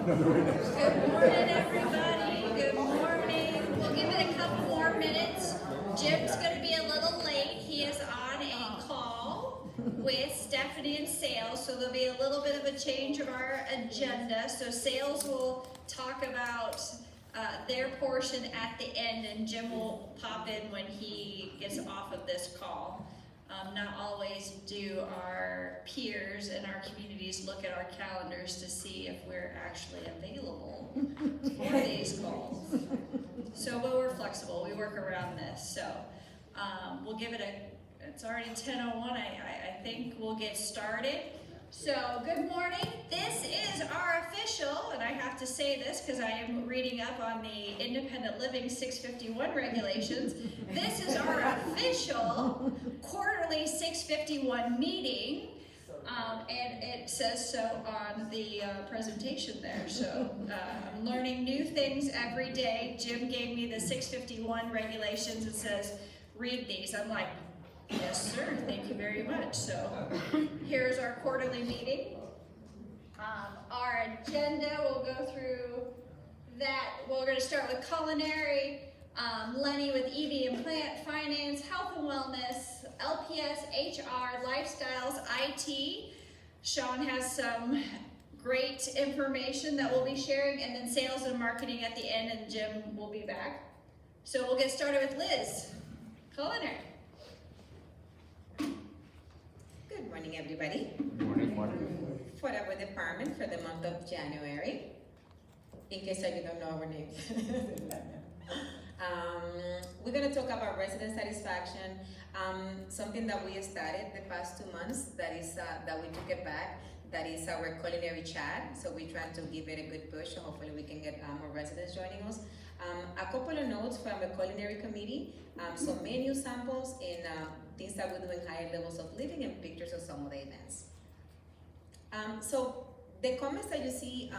Good morning, everybody. Good morning. We'll give it a couple more minutes. Jim's going to be a little late. He is on a call with Stephanie and Sales, so there'll be a little bit of a change of our agenda. So Sales will talk about their portion at the end, and Jim will pop in when he gets off of this call. Not always do our peers in our communities look at our calendars to see if we're actually available for these calls. So, but we're flexible, we work around this. So we'll give it it's already 10:01, I think we'll get started. So, good morning. This is our official, and I have to say this because I am reading up on the Independent Living 651 regulations. This is our official quarterly 651 meeting, and it says so on the presentation there. So, I'm learning new things every day. Jim gave me the 651 regulations and says, read these. I'm like, yes, sir. Thank you very much. So here's our quarterly meeting. Our agenda, we'll go through that. We're going to start with culinary, Lenny with EV and plant finance, health and wellness, LPS, HR, lifestyles, IT. Sean has some great information that we'll be sharing, and then sales and marketing at the end, and Jim will be back. So we'll get started with Liz, culinary. Good morning, everybody. Good morning. For our department for the month of January, in case I didn't know our names, we're going to talk about resident satisfaction, something that we started the past 2 months that we took it back. That is our culinary chat. So we're trying to give it a good push. So hopefully we can get more residents joining us. A couple of notes from the culinary committee, some menu samples and things that we do in higher levels of living and pictures of some of the events. So the comments that you see,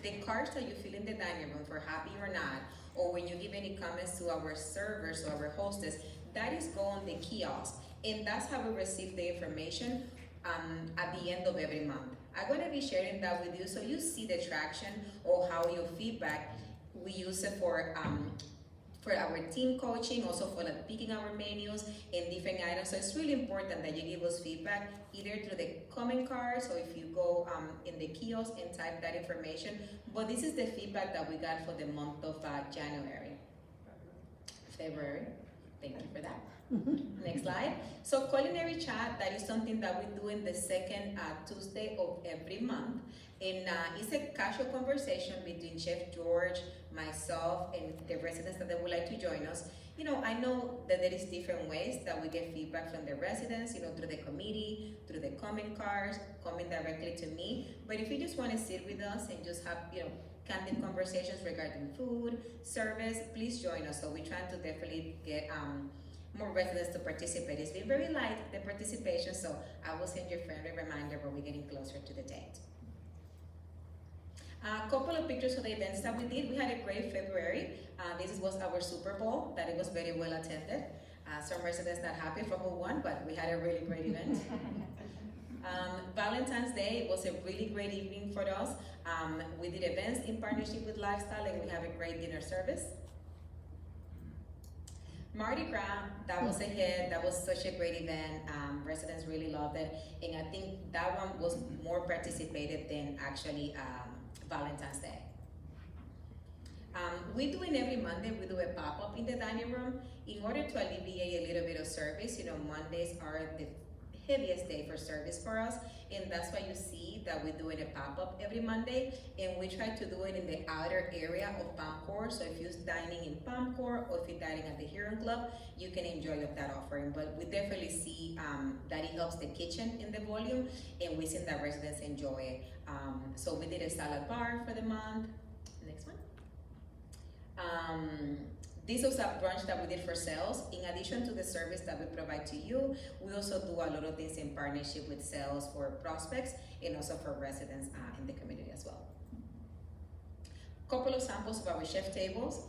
the cards that you fill in the dining room for happy or not, or when you give any comments to our servers or our hostess, that is go on the kiosk. And that's how we receive the information at the end of every month. I'm going to be sharing that with you so you see the traction or how your feedback. We use it for our team coaching, also for picking our menus and different items. So it's really important that you give us feedback either through the comment cards or if you go in the kiosk and type that information. But this is the feedback that we got for the month of February. Thank you for that. Next slide. So culinary chat, that is something that we do in the second Tuesday of every month. And it's a casual conversation between Chef George, myself, and the residents that they would like to join us. You know, I know that there is different ways that we get feedback from the residents, you know, through the committee, through the comment cards, comment directly to me. But if you just want to sit with us and just have, you know, candid conversations regarding food, service, please join us. So we're trying to definitely get more residents to participate. It's been very light, the participation, so I will send you a friendly reminder when we're getting closer to the date. A couple of pictures of the events that we did. We had a great February. This was our Super Bowl, that it was very well attended. Some residents not happy for who won, but we had a really great event. Valentine's Day was a really great evening for us. We did events in partnership with Lifestyle, and we have a great dinner service. Mardi Gras, that was a hit. That was such a great event. Residents really loved it, and I think that one was more participated than actually Valentine's Day. We do it every Monday. We do a pop-up in the dining room in order to alleviate a little bit of service. You know, Mondays are the heaviest day for service for us, and that's why you see that we're doing a pop-up every Monday, and we try to do it in the outer area of PAMCOR. So if you're dining in PAMCOR or if you're dining at the Huron Club, you can enjoy of that offering. But we definitely see that it helps the kitchen in the volume, and we see that residents enjoy it. So we did a salad bar for the month. Next one. This was a brunch that we did for sales. In addition to the service that we provide to you, we also do a lot of things in partnership with sales for prospects and also for residents in the community as well. Couple of samples of our chef tables.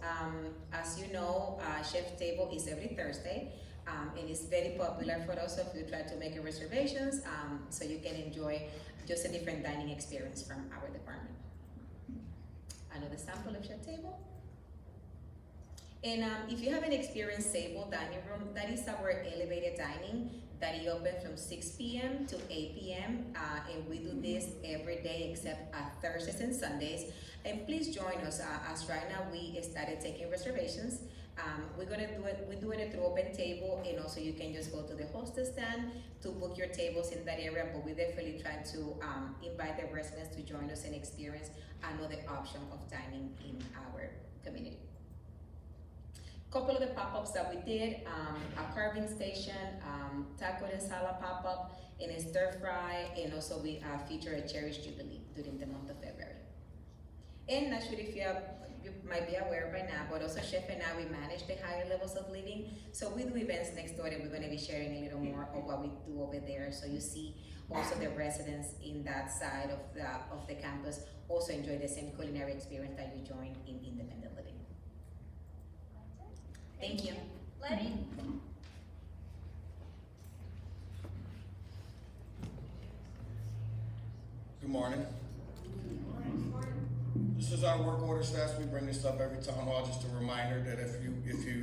As you know, chef table is every Thursday, and it's very popular for us. So if you try to make reservations, so you can enjoy just a different dining experience from our department. another sample of your table. And if you haven't experienced Sable Dining Room, that is our elevated dining that is open from 6 p.m. to 8 p.m. And we do this every day except Thursdays and Sundays. And please join us, as right now we started taking reservations. We're doing it through Open Table, and also you can just go to the hostess stand to book your tables in that area, but we definitely try to invite the residents to join us and experience another option of dining in our community. Couple of the pop-ups that we did, a carving station, taco and salad pop-up, and a stir fry, and also we feature a Cherish Jubilee during the month of February. And not sure if you might be aware by now, but also Chef and I, we manage the higher levels of living. So we do events next door, and we're gonna be sharing a little more of what we do over there. So you see also the residents in that side of the campus also enjoy the same culinary experience that you join in independent living. Thank you. Letty? Good morning. This is our work order stats. We bring this up every town hall, just a reminder that if you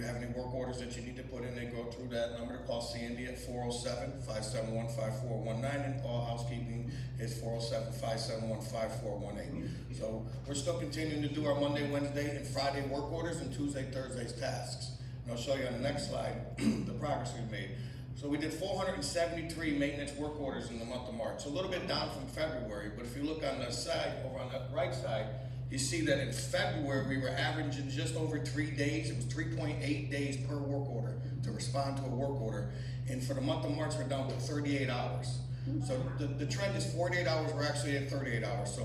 have any work orders that you need to put in, they go through that number to call Sandy at 407-571-5419, and all housekeeping is 407-571-5418. So we're still continuing to do our Monday, Wednesday, and Friday work orders, and Tuesday, Thursday's tasks. And I'll show you on the next slide the progress we've made. So we did 473 maintenance work orders in the month of March, a little bit down from February, but if you look on the side, over on the right side, you see that in February, we were averaging just over 3 days. It was 3.8 days per work order to respond to a work order. And for the month of March, we're down to 38 hours. So the trend is 48 hours, we're actually at 38 hours. So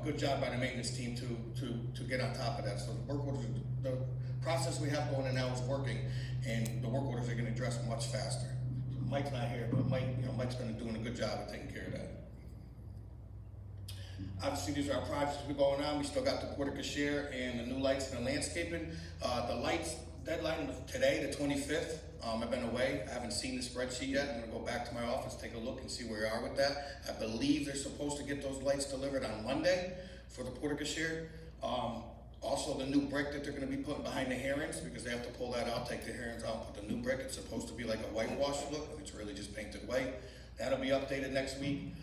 good job by the maintenance team to get on top of that. So the work orders, the process we have going in now is working, and the work orders are gonna address much faster. So Mike's not here, but Mike's been doing a good job of taking care of that. Obviously, these are our projects we're going on. We still got the porte cochere and the new lights and the landscaping. The lights deadline was today, the 25th. I've been away. I haven't seen the spreadsheet yet. I'm gonna go back to my office, take a look and see where we are with that. I believe they're supposed to get those lights delivered on Monday for the porte cochere. Also, the new brick that they're gonna be putting behind the herons, because they have to pull that out, take the herons out, put the new brick. It's supposed to be like a whitewash look, and it's really just painted white. That'll be updated next week.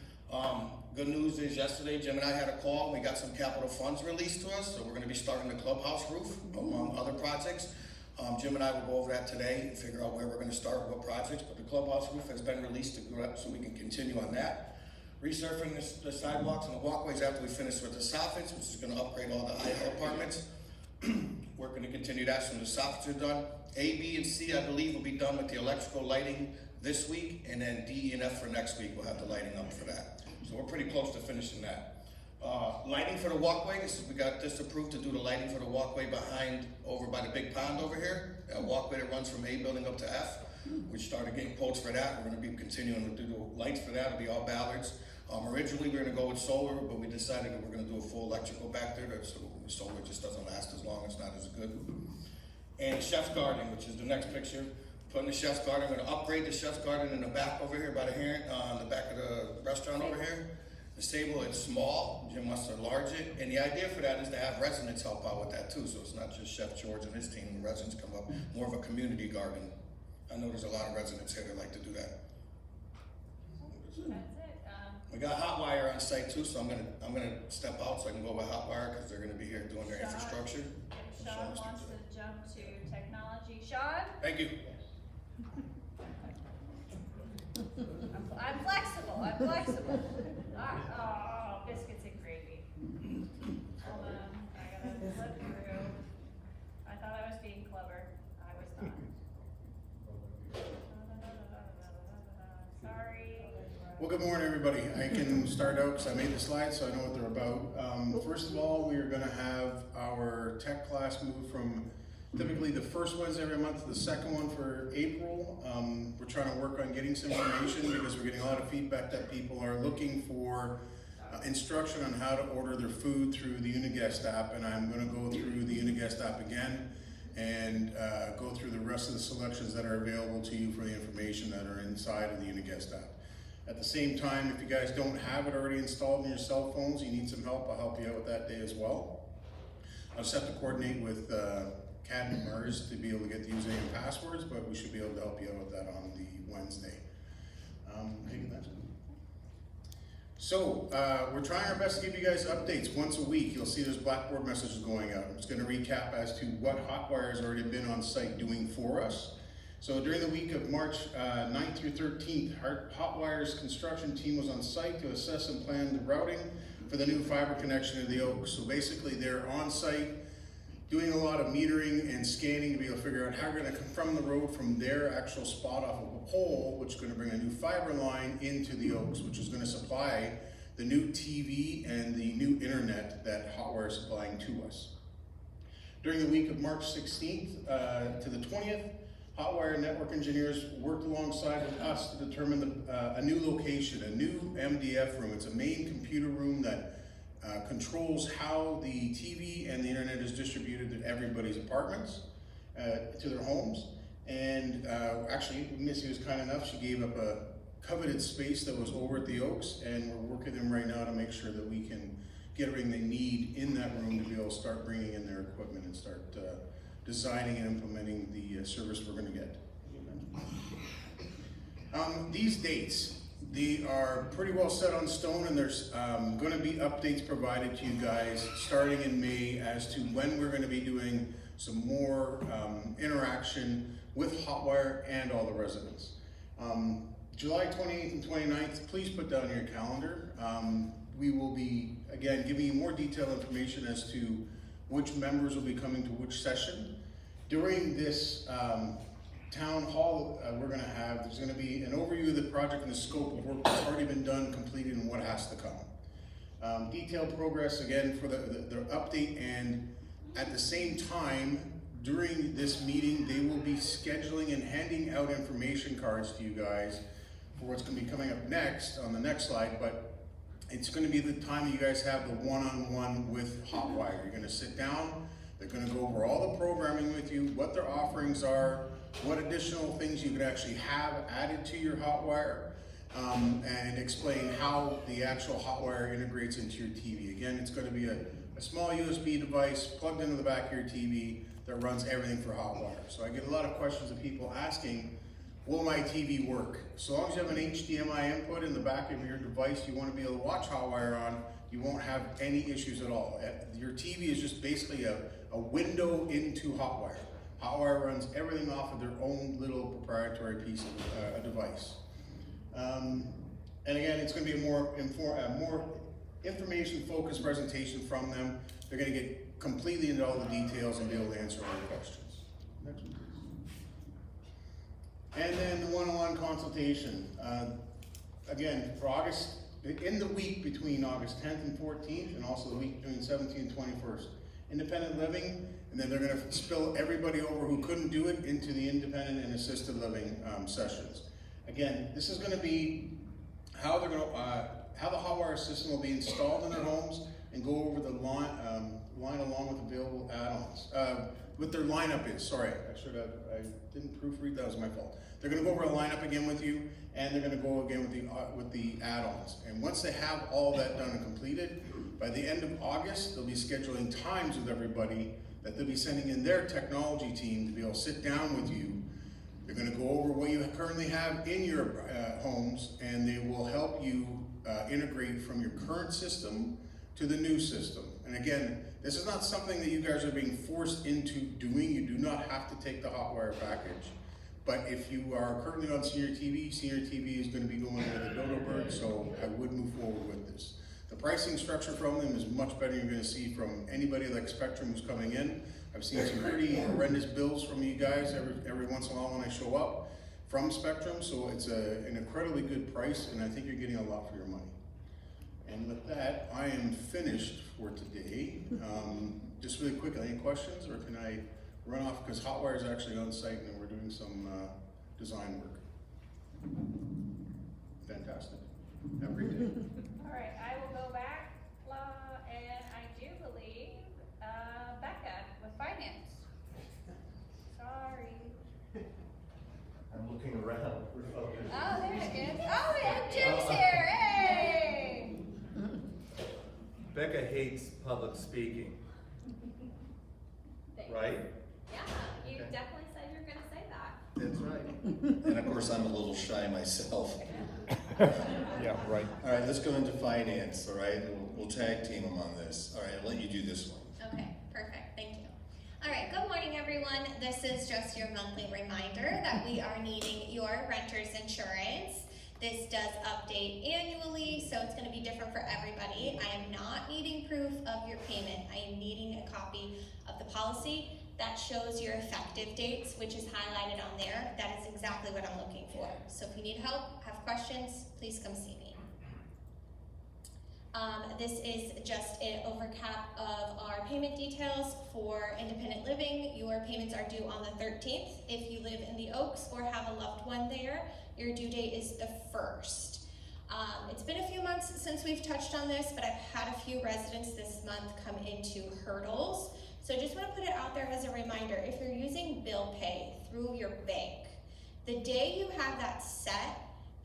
Good news is yesterday, Jim and I had a call. We got some capital funds released to us, so we're gonna be starting the clubhouse roof, among other projects. Jim and I will go over that today and figure out where we're gonna start, what projects, but the clubhouse roof has been released to go up so we can continue on that. Resurfacing the sidewalks and the walkways after we finish with the soffits, which is gonna upgrade all the IL apartments. We're gonna continue that as soon as the soffits are done. A, B, and C, I believe, will be done with the electrical lighting this week, and then D, E, and F for next week, we'll have the lighting up for that. So we're pretty close to finishing that. Lighting for the walkway, we got this approved to do the lighting for the walkway behind, over by the big pond over here. That walkway that runs from A building up to F. We started getting quotes for that. We're gonna be continuing to do the lights for that. It'll be all ballards. Originally we were gonna go with solar, but we decided that we're gonna do a full electrical back there, so the solar just doesn't last as long, it's not as good. And Chef's Garden, which is the next picture. Putting the Chef's Garden, we're gonna upgrade the Chef's Garden in the back over here by the heron, the back of the restaurant over here. The stable is small, Jim wants to enlarge it, and the idea for that is to have residents help out with that too, so it's not just Chef George and his team, the residents come up, more of a community garden. I know there's a lot of residents here that like to do that. That's it. We got Hotwire on site too, so I'm gonna step out so I can go with Hotwire, because they're gonna be here doing their Sean. infrastructure. Sean wants to jump to technology. Sean? Thank you. I'm flexible. Alright. Oh, biscuits and gravy. Hold on. I gotta flip through. I thought I was being clever. I was not. Sorry. Well, good morning, everybody. I can start out because I made the slides, so I know what they're about. First of all, we are going to have our tech class move from typically the first Wednesday every month to the second one for April. We're trying to work on getting some information because we're getting a lot of feedback that people are looking for instruction on how to order their food through the Uniguest app, and I'm going to go through the Uniguest app again and go through the rest of the selections that are available to you for the information that are inside of the Uniguest app. At the same time, if you guys don't have it already installed in your cell phones, you need some help, I'll help you out with that day as well. I'll just have to coordinate with Kat and Mars to be able to get the username and passwords, but we should be able to help you out with that on the Wednesday. Taking that. So, we're trying our best to give you guys updates once a week. You'll see there's Blackboard messages going out. I'm just gonna recap as to what Hotwire's already been on site doing for us. So during the week of March 9th through 13th, Hotwire's construction team was on site to assess and plan the routing for the new fiber connection to the Oaks. So basically they're on site doing a lot of metering and scanning to be able to figure out how we're gonna come from the road from their actual spot off of a pole, which is gonna bring a new fiber line into the Oaks, which is gonna supply the new TV and the new internet that Hotwire is supplying to us. During the week of March 16th to the 20th, Hotwire network engineers worked alongside with us to determine a new location, a new MDF room. It's a main computer room that controls how the TV and the internet is distributed to everybody's apartments, to their homes. And actually, Missy was kind enough, she gave up a coveted space that was over at the Oaks, and we're working with them right now to make sure that we can get everything they need in that room to be able to start bringing in their equipment and start designing and implementing the service we're gonna get. These dates, they are pretty well set on stone, and there's gonna be updates provided to you guys starting in May as to when we're gonna be doing some more interaction with Hotwire and all the residents. July 28th and 29th, please put down your calendar. We will be, again, giving you more detailed information as to which members will be coming to which session. During this town hall there's gonna be an overview of the project and the scope of work that's already been done, completed, and what has to come. Detailed progress, again, for the update, and at the same time, during this meeting, they will be scheduling and handing out information cards to you guys for what's gonna be coming up next, on the next slide, but it's gonna be the time that you guys have the one-on-one with Hotwire. You're gonna sit down, they're gonna go over all the programming with you, what their offerings are, what additional things you could actually have added to your Hotwire, and explain how the actual Hotwire integrates into your TV. Again, it's gonna be a small USB device plugged into the back of your TV that runs everything for Hotwire. So I get a lot of questions of people asking, will my TV work? So long as you have an HDMI input in the back of your device you want to be able to watch Hotwire on, you won't have any issues at all. Your TV is just basically a window into Hotwire. Hotwire runs everything off of their own little proprietary piece of a device. And again, it's going to be a more information-focused presentation from them. They're going to get completely into all the details and be able to answer all your questions. Next one, please. And then the one-on-one consultation. Again, for August, in the week between August 10th and 14th, and also the week between 17th and 21st. Independent living, and then they're gonna spill everybody over who couldn't do it into the independent and assisted living sessions. Again, this is gonna be how they're gonna, how the Hotwire system will be installed in their homes, and go over the line along with available add-ons. What their lineup is, sorry, I didn't proofread, that was my fault. They're gonna go over a lineup again with you, and they're gonna go again with the add-ons. And once they have all that done and completed, by the end of August, they'll be scheduling times with everybody that they'll be sending in their technology team to be able to sit down with you. They're gonna go over what you currently have in your homes, and they will help you integrate from your current system to the new system. And again, this is not something that you guys are being forced into doing. You do not have to take the Hotwire package. But if you are currently on Senior TV is going to be going with a Dodo Bird, so I would move forward with this. The pricing structure from them is much better than you're going to see from anybody like Spectrum who's coming in. I've seen some pretty horrendous bills from you guys every once in a while when I show up from Spectrum, so it's an incredibly good price, and I think you're getting a lot for your money. And with that, I am finished for today. Just really quick, any questions, or can I run off? Because Hotwire is actually on site and we're doing some design work. Fantastic. Have a great day. All right, I will go back, and I do believe Becca with finance. Sorry. I'm looking around. We're focused. Oh, there it is. Oh, and Jim's here. Hey! Becca hates public speaking. right? Yeah, you Okay. definitely said you're gonna say that. That's right. And of course, I'm a little shy myself. Yeah, right. All right, let's go into finance, all right? We'll tag team them on this. All right, I'll let you do this one. Okay, perfect, thank you. All right, good morning, everyone. This is just your monthly reminder that we are needing your renter's insurance. This does update annually, so it's gonna be different for everybody. I am not needing proof of your payment. I am needing a copy of the policy that shows your effective dates, which is highlighted on there. That is exactly what I'm looking for. So if you need help, have questions, please come see me. This is just an overcap of our payment details for independent living. Your payments are due on the 13th. If you live in the Oaks or have a loved one there, your due date is the 1st. It's been a few months since we've touched on this, but I've had a few residents this month come into hurdles. So I just want to put it out there as a reminder, if you're using bill pay through your bank, the day you have that set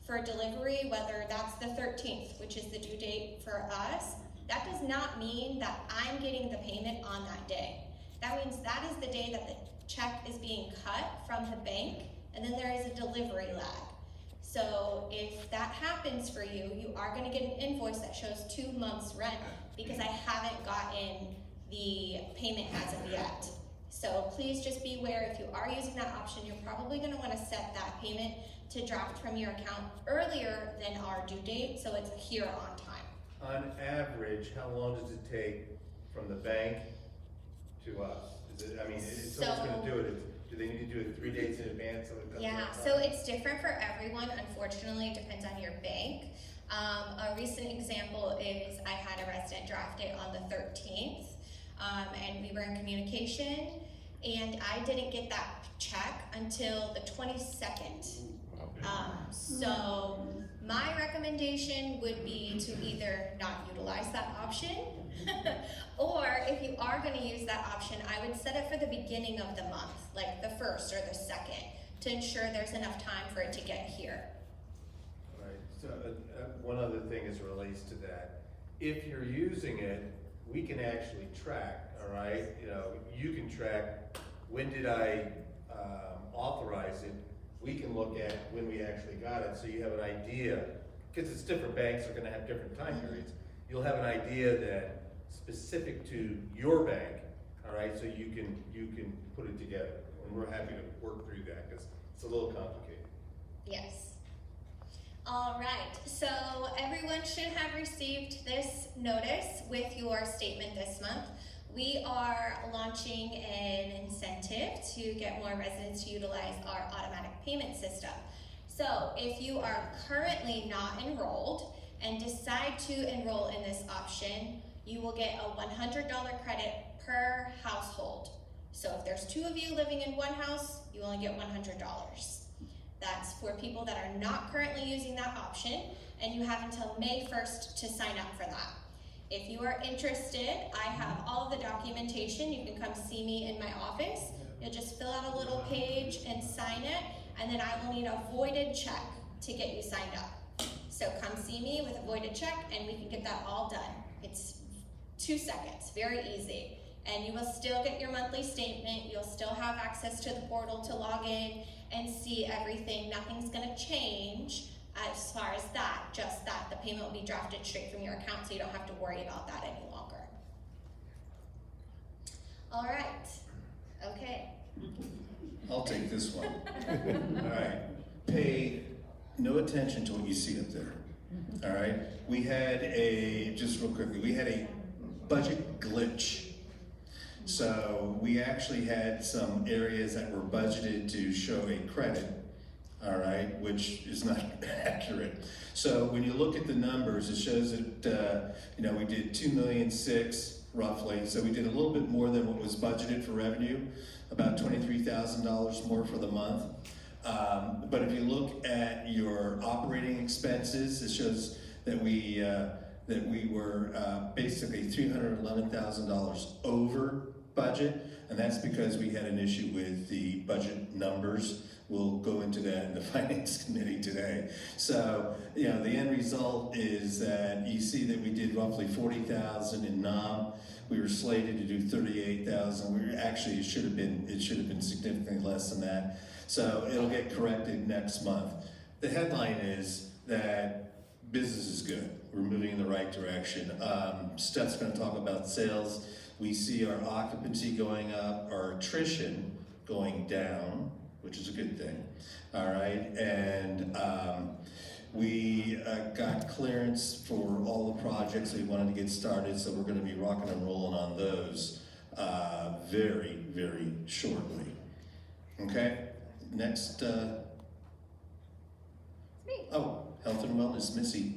for delivery, whether that's the 13th, which is the due date for us, that does not mean that I'm getting the payment on that day. That means that is the day that the check is being cut from the bank, and then there is a delivery lag. So if that happens for you, you are gonna get an invoice that shows 2 months rent because I haven't gotten the payment as of yet. So please just be aware, if you are using that option, you're probably gonna wanna set that payment to draft from your account earlier than our due date, so it's here on time. On average, how long does it take from the bank to us? Is it, I mean, if someone's gonna do it, do they need to do it 3 days in advance? So it comes Yeah, on so time? it's different for everyone. Unfortunately, it depends on your bank. A recent example is I had a resident draft it on the 13th, and we were in communication, and I didn't get that check until the 22nd. So my recommendation would be to either not utilize that option, or if you are gonna use that option, I would set it for the beginning of the month, like the 1st or the 2nd, to ensure there's enough time for it to get here. Right, so, one other thing as it relates to that, if you're using it, we can actually track, all right? You know, you can track, when did I, authorize it? We can look at when we actually got it, so you have an idea, because it's different banks are gonna have different time periods. You'll have an idea that specific to your bank, all right, so you can put it together. And we're happy to work through that, because it's a little complicated. Yes. All right, so everyone should have received this notice with your statement this month. We are launching an incentive to get more residents to utilize our automatic payment system. So if you are currently not enrolled and decide to enroll in this option, you will get a $100 credit per household. So if there's 2 of you living in one house, you only get $100. That's for people that are not currently using that option, and you have until May 1st to sign up for that. If you are interested, I have all of the documentation. You can come see me in my office. You'll just fill out a little page and sign it, and then I will need a voided check to get you signed up. So come see me with a voided check, and we can get that all done. It's 2 seconds, very easy. And you will still get your monthly statement. You'll still have access to the portal to log in and see everything. Nothing's gonna change as far as that, just that the payment will be drafted straight from your account, so you don't have to worry about that any longer. All right, okay. I'll take this one. All right, pay no attention to what you see up there. All right, we had just real quickly, we had a budget glitch. So we actually had some areas that were budgeted to show a credit, all right, which is not accurate. So when you look at the numbers, it shows that, we did 2.6 million roughly. So we did a little bit more than what was budgeted for revenue, about $23,000 more for the month. But if you look at your operating expenses, it shows that we were basically $311,000 over budget, and that's because we had an issue with the budget numbers We'll go into that in the finance committee today. So, the end result is that you see that we did roughly 40,000 in NOM. We were slated to do 38,000. It should have been significantly less than that. So it'll get corrected next month. The headline is that business is good. We're moving in the right direction. Steph's going to talk about sales. We see our occupancy going up, our attrition going down, which is a good thing. All right, and we got clearance for all the projects we wanted to get started, so we're going to be rocking and rolling on those very, very shortly. Okay, next. Oh, health and wellness, Missy.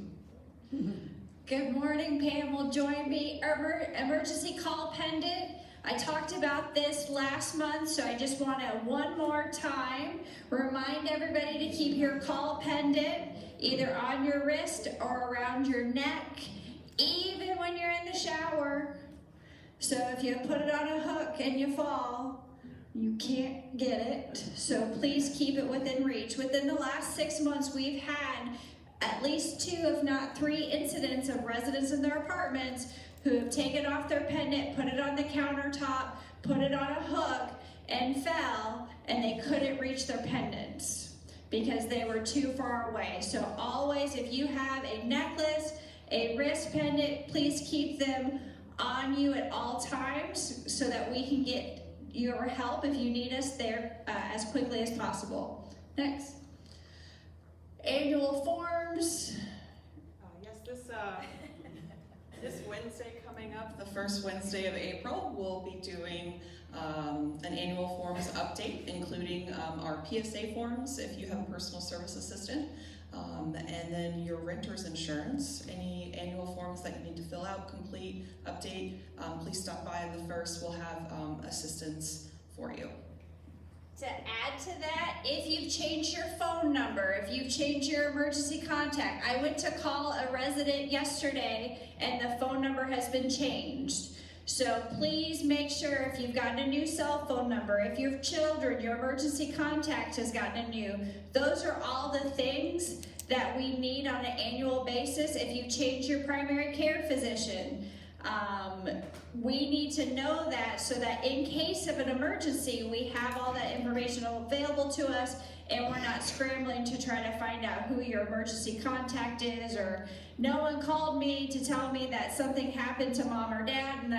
Good morning, Pam will join me. Emergency call pendant. I talked about this last month, so I just want to one more time remind everybody to keep your call pendant either on your wrist or around your neck, even when you're in the shower. So if you put it on a hook and you fall, you can't get it. So please keep it within reach. Within the last 6 months, we've had at least 2, if not 3 incidents of residents in their apartments who have taken off their pendant, put it on the countertop, put it on a hook, and fell, and they couldn't reach their pendants because they were too far away. So always, if you have a necklace, a wrist pendant, please keep them on you at all times so that we can get your help if you need us there as quickly as possible. Next. Annual forms. Yes, this Wednesday coming up, the first Wednesday of April, we'll be doing an annual forms update, including our PSA forms if you have a personal service assistant, and then your renter's insurance, any annual forms that you need to fill out, complete, update, please stop by on the first. We'll have assistance for you. To add to that, if you've changed your phone number, if you've changed your emergency contact, I went to call a resident yesterday and the phone number has been changed. So please make sure if you've gotten a new cell phone number, if you have children, your emergency contact has gotten a new. Those are all the things that we need on an annual basis. If you change your primary care physician, we need to know that so that in case of an emergency, we have all that information available to us and we're not scrambling to try to find out who your emergency contact is, or no one called me to tell me that something happened to mom or dad and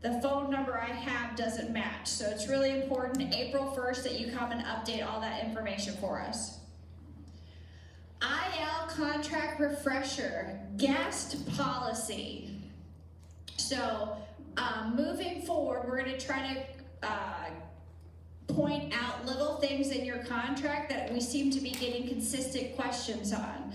the phone number I have doesn't match. So it's really important April 1st that you come and update all that information for us. IL contract refresher, guest policy. So moving forward, we're going to try to point out little things in your contract that we seem to be getting consistent questions on.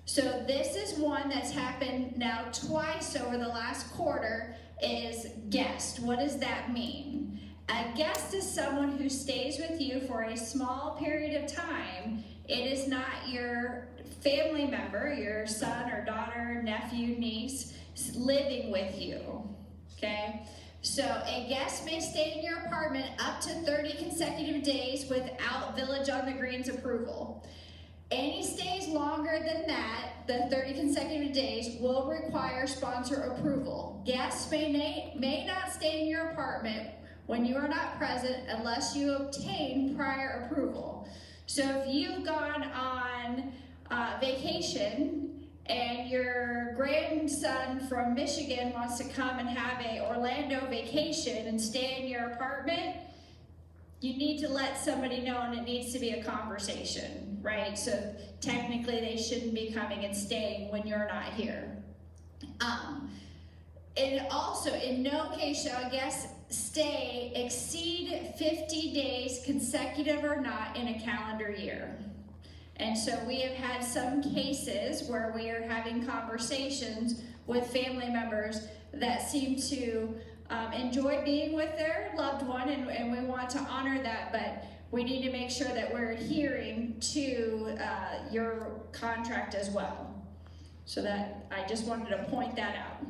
So this is one that's happened now twice over the last quarter, is guest. What does that mean? A guest is someone who stays with you for a small period of time. It is not your family member, your son or daughter, nephew, niece, living with you, okay? So a guest may stay in your apartment up to 30 consecutive days without Village on the Green's approval. Any stays longer than that, the 30 consecutive days, will require sponsor approval. Guests may not stay in your apartment when you are not present unless you obtain prior approval. So if you've gone on vacation and your grandson from Michigan wants to come and have a Orlando vacation and stay in your apartment, you need to let somebody know, and it needs to be a conversation, right? So technically they shouldn't be coming and staying when you're not here. And also, in no case shall a guest stay exceed 50 days consecutive or not in a calendar year. And so we have had some cases where we are having conversations with family members that seem to enjoy being with their loved one, and we want to honor that, but we need to make sure that we're adhering to your contract as well. So that I just wanted to point that out.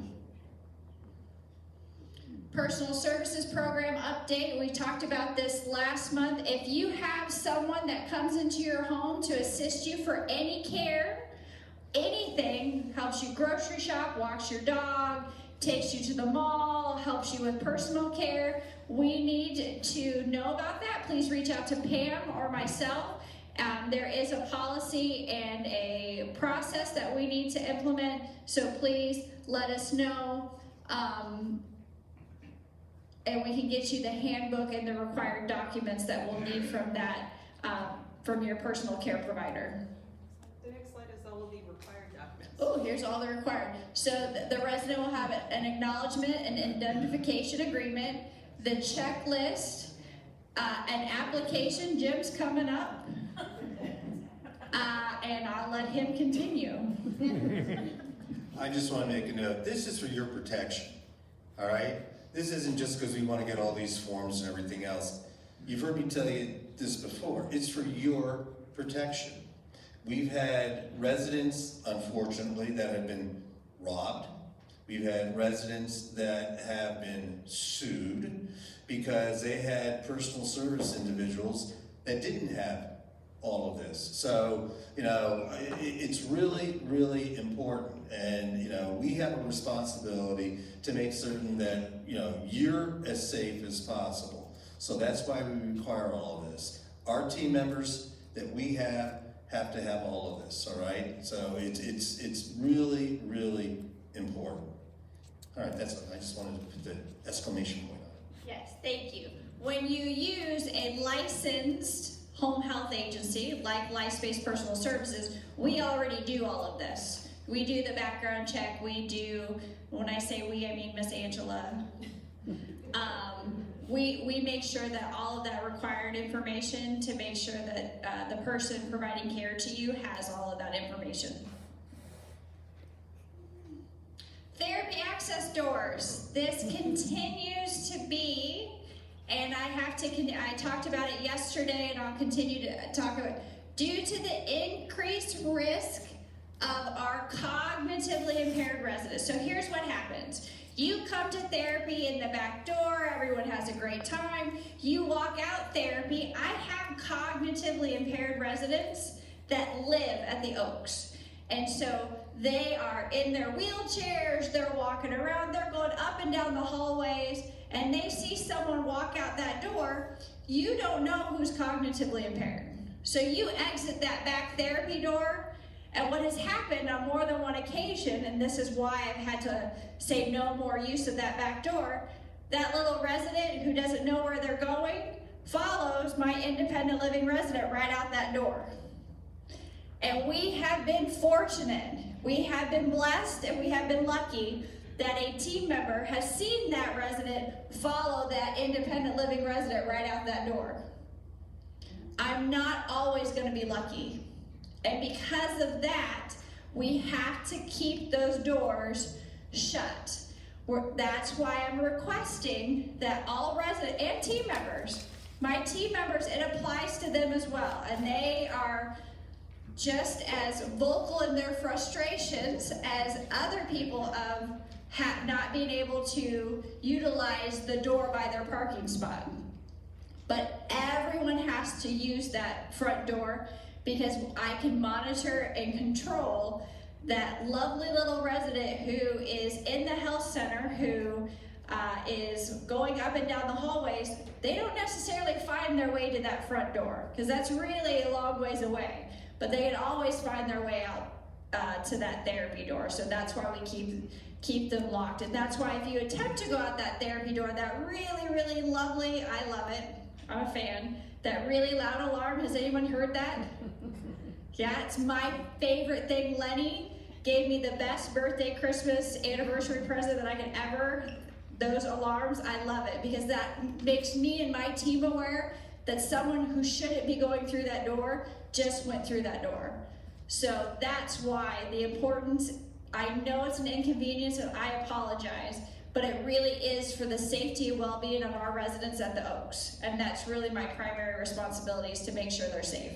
Personal Services Program update. We talked about this last month. If you have someone that comes into your home to assist you for any care, anything, helps you grocery shop, walks your dog, takes you to the mall, helps you with personal care, we need to know about that. Please reach out to Pam or myself. There is a policy and a process that we need to implement, so please let us know. And we can get you the handbook and the required documents that we'll need from that, from your personal care provider. The next slide is all of the required documents. Oh, here's all the required. So the resident will have an acknowledgement, an indemnification agreement, the checklist, an application. Jim's coming up. And I'll let him continue. I just want to make a note, this is for your protection, all right? This isn't just because we want to get all these forms and everything else. You've heard me tell you this before, it's for your protection. We've had residents, unfortunately, that have been robbed. We've had residents that have been sued because they had personal service individuals that didn't have all of this. So, you know, it's really, really important. And, you know, we have a responsibility to make certain that, you know, you're as safe as possible. So that's why we require all of this. Our team members that we have to have all of this, all right? So it's really, really important. All right, that's it. I just wanted to put the exclamation point on it. Yes, thank you. When you use a licensed home health agency like LifeSpace Personal Services, we already do all of this. We do the background check, we do, when I say we, I mean Miss Angela. We make sure that all of that required information to make sure that the person providing care to you has all of that information. Therapy access doors. This continues to be, and I talked about it yesterday and I'll continue to talk about it. Due to the increased risk of our cognitively impaired residents. So here's what happens. You come to therapy in the back door, everyone has a great time. You walk out therapy. I have cognitively impaired residents that live at the Oaks. And so they are in their wheelchairs, they're walking around, they're going up and down the hallways, and they see someone walk out that door. You don't know who's cognitively impaired. So you exit that back therapy door, and what has happened on more than one occasion, and this is why I've had to say no more use of that back door, that little resident who doesn't know where they're going follows my independent living resident right out that door. And we have been fortunate, we have been blessed, and we have been lucky that a team member has seen that resident follow that independent living resident right out that door. I'm not always going to be lucky. And because of that, we have to keep those doors shut. That's why I'm requesting that all residents and team members, my team members, it applies to them as well. And they are just as vocal in their frustrations as other people of not being able to utilize the door by their parking spot. But everyone has to use that front door, because I can monitor and control that lovely little resident who is in the health center, who is going up and down the hallways. They don't necessarily find their way to that front door, because that's really a long ways away, but they can always find their way out to that therapy door. So that's why we keep them locked. And that's why if you attempt to go out that therapy door, that really, really lovely, I love it, I'm a fan, that really loud alarm, has anyone heard that? Yeah, it's my favorite thing. Lenny gave me the best birthday, Christmas, anniversary present that I could ever. Those alarms, I love it, because that makes me and my team aware that someone who shouldn't be going through that door just went through that door. So that's why the importance, I know it's an inconvenience and I apologize, but it really is for the safety and well-being of our residents at the Oaks. And that's really my primary responsibility, is to make sure they're safe.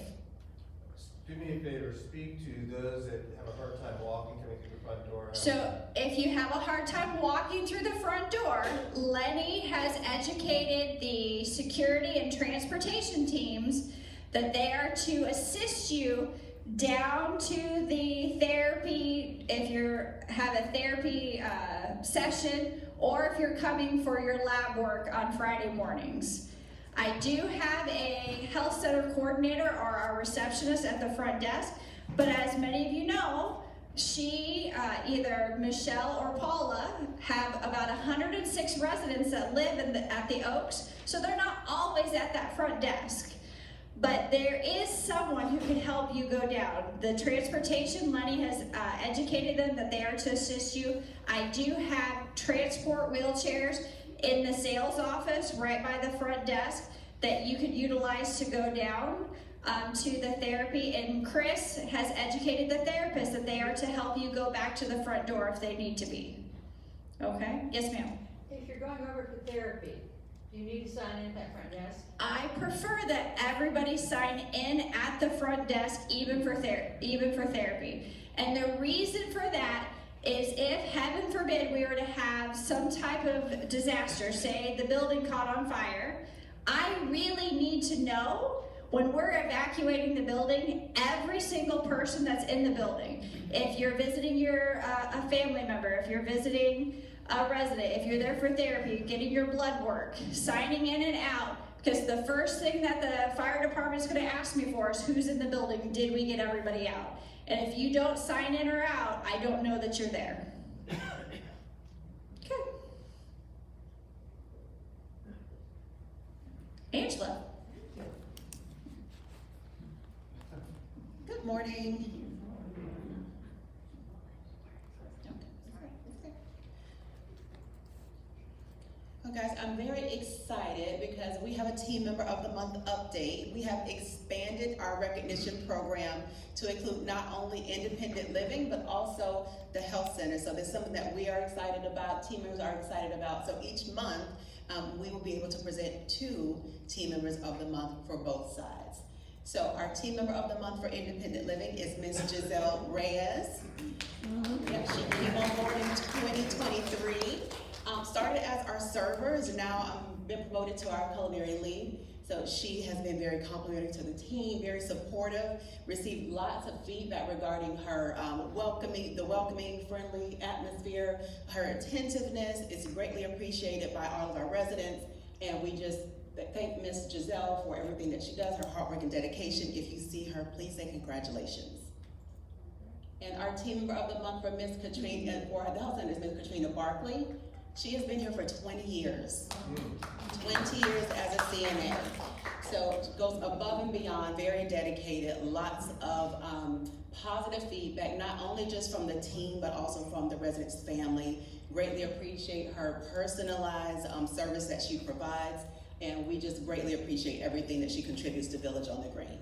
Do me a favor, speak to those that have a hard time walking coming through the front door. So if you have a hard time walking through the front door, Lenny has educated the security and transportation teams that they are to assist you down to the therapy, if you have a therapy session, or if you're coming for your lab work on Friday mornings. I do have a health center coordinator or our receptionist at the front desk, but as many of you know, she, either Michelle or Paula, have about 106 residents that live at the Oaks, so they're not always at that front desk. But there is someone who can help you go down. The transportation, Lenny has educated them that they are to assist you. I do have transport wheelchairs in the sales office right by the front desk that you could utilize to go down to the therapy. And Chris has educated the therapists that they are to help you go back to the front door if they need to be. Okay? Yes, ma'am. If you're going over to therapy, do you need to sign in at that front desk? I prefer that everybody sign in at the front desk, even for therapy. And the reason for that is if, heaven forbid, we were to have some type of disaster, say the building caught on fire, I really need to know when we're evacuating the building, every single person that's in the building. If you're visiting a family member, if you're visiting a resident, if you're there for therapy, getting your blood work, signing in and out, because the first thing that the fire department is going to ask me for is who's in the building, did we get everybody out? And if you don't sign in or out, I don't know that you're there. Okay. Angela. Good morning. Well, guys, I'm very excited because we have a Team Member of the Month update. We have expanded our recognition program to include not only independent living, but also the health center. So there's something that we are excited about, team members are excited about. So each month, we will be able to present 2 Team Members of the Month for both sides. So our Team Member of the Month for independent living is Ms. Giselle Reyes. Yep, she came on board in 2023. Started as our server, is now been promoted to our culinary lead. So she has been very complimentary to the team, very supportive, received lots of feedback regarding her welcoming, friendly atmosphere. Her attentiveness is greatly appreciated by all of our residents, and we just thank Ms. Giselle for everything that she does, her hard work and dedication. If you see her, please say congratulations. And our Team Member of the Month for Ms. Katrina, for the health center is Ms. Katrina Barkley. She has been here for 20 years. 20 years as a CNA. So goes above and beyond, very dedicated, lots of positive feedback, not only just from the team, but also from the residents' family. Greatly appreciate her personalized service that she provides, and we just greatly appreciate everything that she contributes to Village on the Green.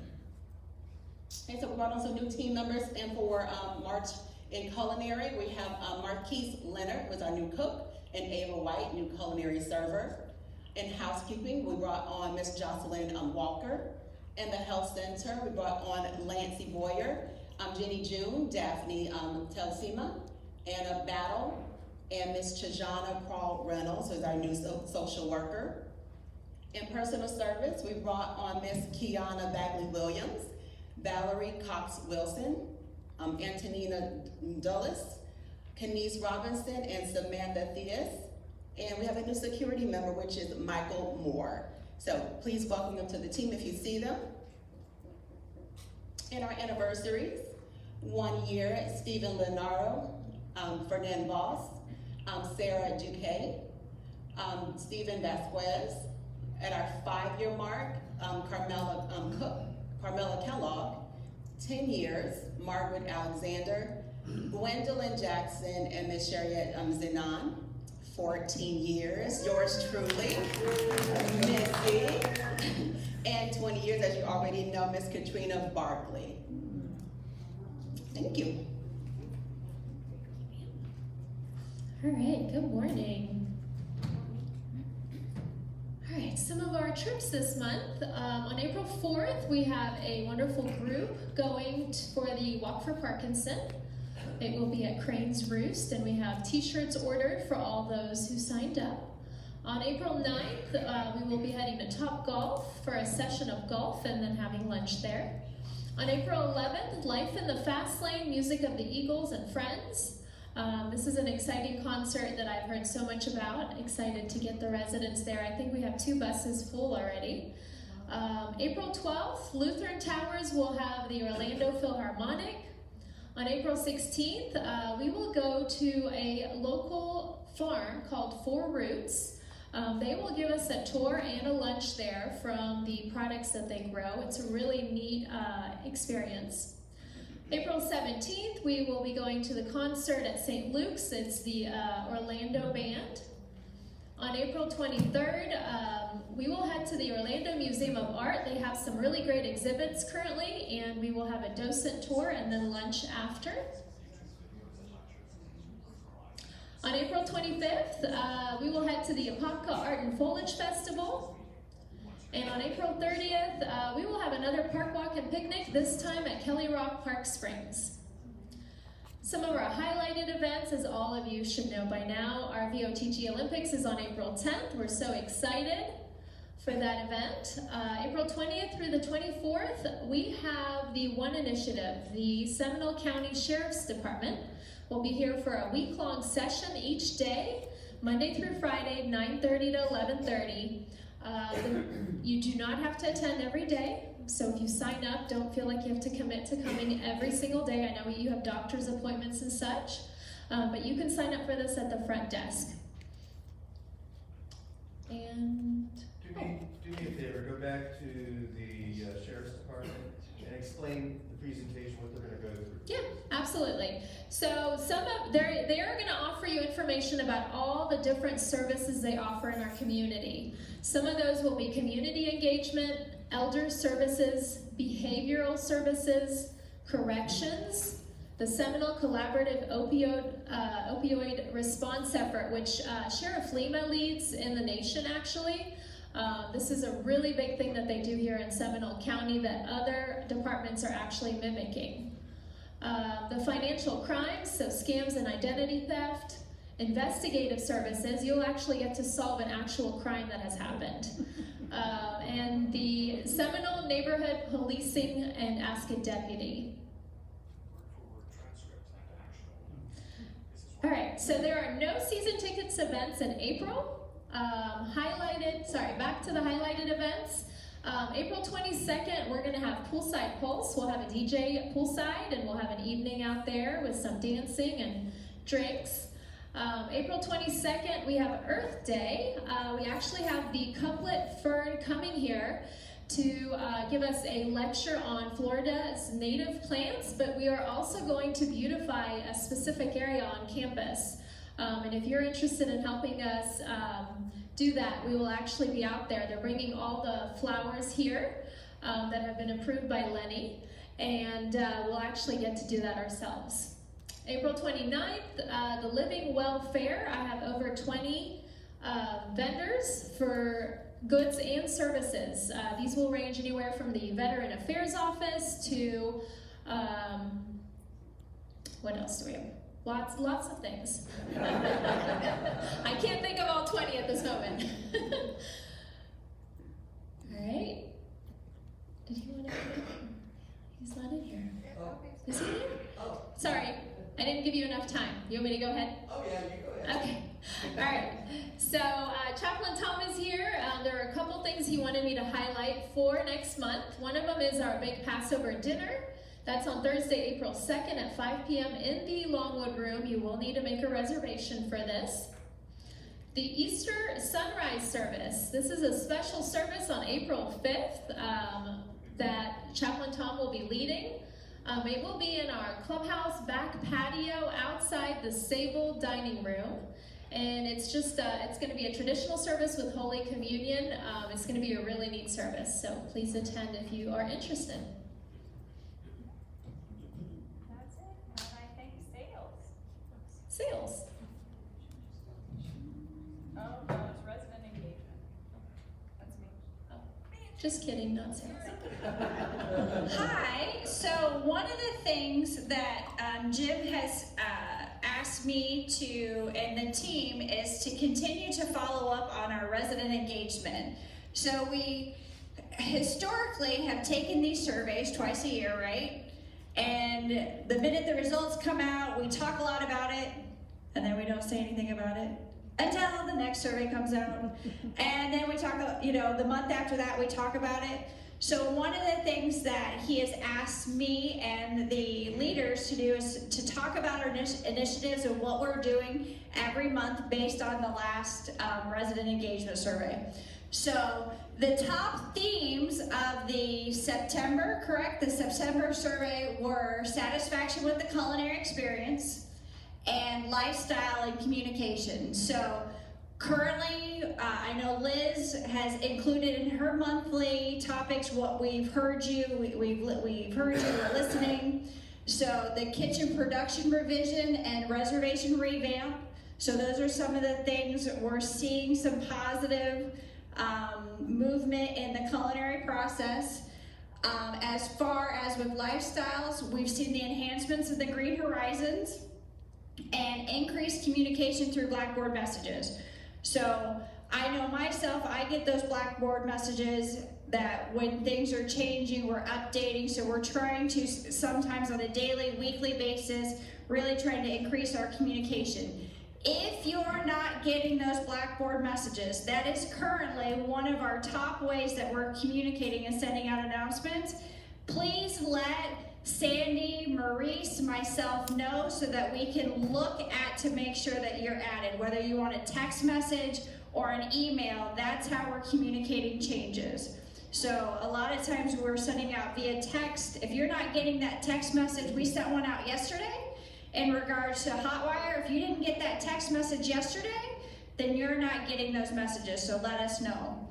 And so we brought on some new team members, and for March in culinary, we have Marquise Leonard, who's our new cook, and Ava White, new culinary server. In housekeeping, we brought on Miss Jocelyn Walker. In the health center, we brought on Lancy Boyer, Jenny June, Daphne Telsima, Anna Battle, and Miss Chajana Crawl Reynolds, who's our new social worker. In personal service, we brought on Miss Kiana Bagley Williams, Valerie Cox Wilson, Antonina Dulles, Kenise Robinson, and Samantha Theus. And we have a new security member, which is Michael Moore. So please welcome them to the team if you see them. And our anniversaries, 1 year, Stephen Lenaro, Fernand Voss, Sarah Duque, Stephen Vasquez. At our 5-year mark, Carmela Kellogg, 10 years, Margaret Alexander, Gwendolyn Jackson, and Miss Shariette Zenon, 14 years, yours truly, Missy, and 20 years, as you already know, Miss Katrina Barkley. Thank you. All right, good morning. All right, some of our trips this month. On April 4th, we have a wonderful group going for the Walk for Parkinson. It will be at Crane's Roost, and we have t-shirts ordered for all those who signed up. On April 9th, we will be heading to Top Golf for a session of golf and then having lunch there. On April 11th, Life in the Fast Lane, music of the Eagles and Friends. This is an exciting concert that I've heard so much about. Excited to get the residents there. I think we have 2 buses full already. April 12th, Lutheran Towers will have the Orlando Philharmonic. On April 16th, we will go to a local farm called Four Roots. They will give us a tour and a lunch there from the products that they grow. It's a really neat experience. April 17th, we will be going to the concert at St. Luke's. It's the Orlando Band. On April 23rd, we will head to the Orlando Museum of Art. They have some really great exhibits currently, and we will have a docent tour and then lunch after. On April 25th, we will head to the Apopka Art and Foliage Festival. And on April 30th, we will have another park walk and picnic, this time at Kelly Rock Park Springs. Some of our highlighted events, as all of you should know by now, our VOTG Olympics is on April 10th. We're so excited for that event. April 20th through the 24th, we have the One Initiative. The Seminole County Sheriff's Department will be here for a week-long session each day, Monday through Friday, 9:30 to 11:30. You do not have to attend every day, so if you sign up, don't feel like you have to commit to coming every single day. I know you have doctor's appointments and such, but you can sign up for this at the front desk. And Do me a favor, go back to the Sheriff's Department and explain the presentation, what they're gonna go through. yeah, absolutely. So they are going to offer you information about all the different services they offer in our community. Some of those will be community engagement, elder services, behavioral services, corrections, the Seminole Collaborative Opioid Response Effort, which Sheriff Lima leads in the nation, actually. This is a really big thing that they do here in Seminole County that other departments are actually mimicking. The financial crimes, so scams and identity theft, investigative services, you'll actually get to solve an actual crime that has happened. And the Seminole Neighborhood Policing and Ask a Deputy. All right, so there are no season tickets events in April. Back to the highlighted events. April 22nd, we're going to have Poolside Pulse. We'll have a DJ poolside, and we'll have an evening out there with some dancing and drinks. April 22nd, we have Earth Day. We actually have the Couplet Fern coming here to give us a lecture on Florida's native plants, but we are also going to beautify a specific area on campus. And if you're interested in helping us do that, we will actually be out there. They're bringing all the flowers here that have been approved by Lenny, and we'll actually get to do that ourselves. April 29th, the Living Well Fair. I have over 20 vendors for goods and services. These will range anywhere from the Veteran Affairs Office to, what else do we have? Lots of things. I can't think of all 20 at this moment. All right. Did he want to come in? He's not in here. Is he here? Oh. Sorry, I didn't give you enough time. You want me to go ahead? Oh yeah, you go ahead. Okay. All right. So Chaplain Tom is here. There are a couple things he wanted me to highlight for next month. One of them is our big Passover dinner. That's on Thursday, April 2nd at 5 p.m. in the Longwood Room. You will need to make a reservation for this. The Easter Sunrise Service. This is a special service on April 5th that Chaplain Tom will be leading. It will be in our clubhouse back patio outside the Sable Dining Room. And it's just, it's going to be a traditional service with Holy Communion. It's going to be a really neat service, so please attend if you are interested. That's it. And I think sales. Sales. Oh, no, it's resident engagement. That's Just kidding, not sales. Hi. So one of the things that Jim has asked me to, and the team, is to continue to follow up on our resident engagement. So we historically have taken these surveys twice a year, right? And the minute the results come out, we talk a lot about it, and then we don't say anything about it until the next survey comes out. And then we talk, the month after that, we talk about it. So one of the things that he has asked me and the leaders to do is to talk about our initiatives and what we're doing every month based on the last resident engagement survey. So the top themes of the September, the September survey were satisfaction with the culinary experience and lifestyle and communication. So currently, I know Liz has included in her monthly topics what we've heard you, we've heard you were listening. So the kitchen production revision and reservation revamp. So those are some of the things we're seeing some positive movement in the culinary process. As far as with lifestyles, we've seen the enhancements of the Green Horizons and increased communication through Blackboard messages. So I know myself, I get those Blackboard messages that when things are changing, we're updating. So we're trying to sometimes on a daily, weekly basis, really trying to increase our communication. If you're not getting those Blackboard messages, that is currently one of our top ways that we're communicating and sending out announcements. Please let Sandy, Maurice, myself know so that we can look at to make sure that you're added. Whether you want a text message or an email, that's how we're communicating changes. So a lot of times we're sending out via text. If you're not getting that text message, we sent one out yesterday in regards to Hotwire. If you didn't get that text message yesterday, then you're not getting those messages, so let us know.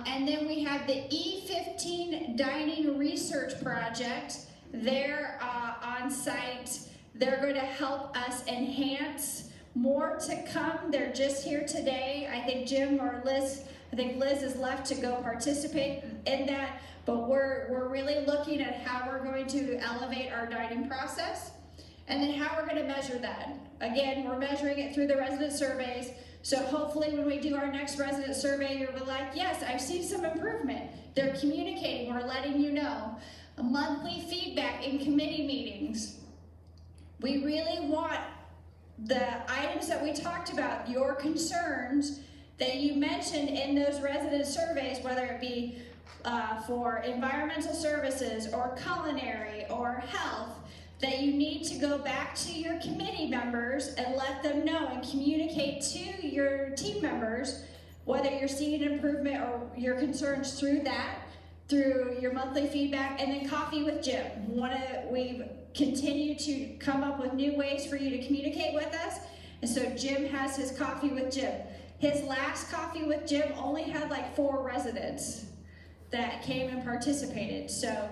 And then we have the E15 Dining Research Project. They're on site. They're going to help us enhance. More to come. They're just here today. I think Jim or Liz, I think Liz is left to go participate in that, but we're really looking at how we're going to elevate our dining process and then how we're going to measure that. Again, we're measuring it through the resident surveys. So hopefully when we do our next resident survey, you're like, yes, I've seen some improvement. They're communicating, we're letting you know. A monthly feedback in committee meetings. We really want the items that we talked about, your concerns that you mentioned in those resident surveys, whether it be for environmental services or culinary or health, that you need to go back to your committee members and let them know and communicate to your team members whether you're seeing improvement or your concerns through your monthly feedback. And then Coffee with Jim. We've continued to come up with new ways for you to communicate with us. And so Jim has his Coffee with Jim. His last Coffee with Jim only had like 4 residents that came and participated. So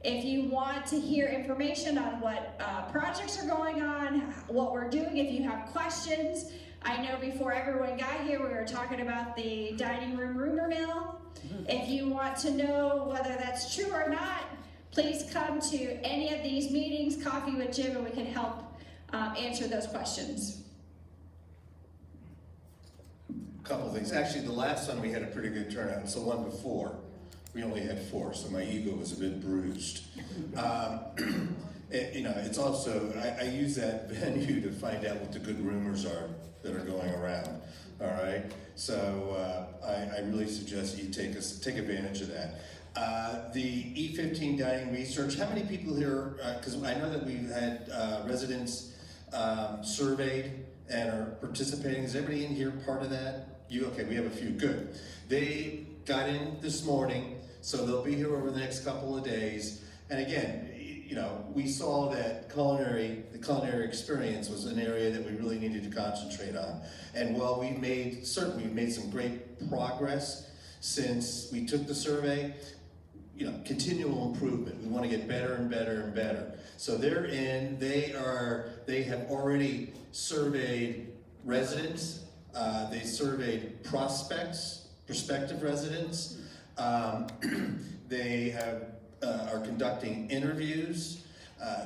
if you want to hear information on what projects are going on, what we're doing, if you have questions, I know before everyone got here, we were talking about the dining room rumor mill. If you want to know whether that's true or not, please come to any of these meetings, Coffee with Jim, and we can help answer those questions. Couple things. Actually, the last one we had a pretty good turnout. So one before, we only had 4, so my ego was a bit bruised. It's also, I use that venue to find out what the good rumors are that are going around. All right, so I really suggest you take advantage of that. The E15 Dining Research. How many people here? Because I know that we've had residents surveyed and are participating. Is everybody in here part of that? Okay, we have a few. Good. They got in this morning, so they'll be here over the next couple of days. And again, we saw that the culinary experience was an area that we really needed to concentrate on. And while we've made some great progress since we took the survey, continual improvement. We want to get better and better and better. So they have already surveyed residents, they surveyed prospective residents, They are conducting interviews.